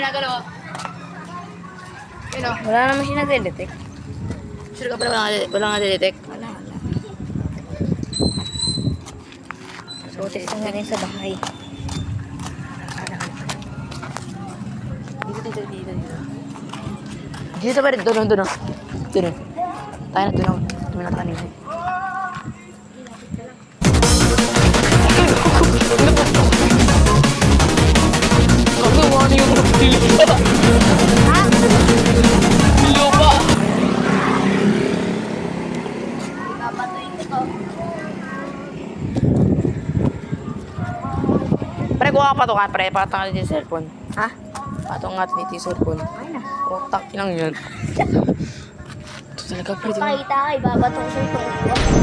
ginagalaw. Yun o. Wala naman siya nagde-detect. Sure ka pala wala nga detect. Wala. So, test na natin sa bahay. Dito. Dito pa rin. Doon. Tayo na doon. Doon na kanina. Kagawa na yung lupa. Ha? Lupa. Papatuin ko to. Pre, kuha ka pa to ka. Pre, patang ka dito yung cellphone. Ha? Patong nga dito yung cellphone. Ay na. Utak lang yan. Ito talaga, pre. Pakita ka, ibabato ko sa'yo itong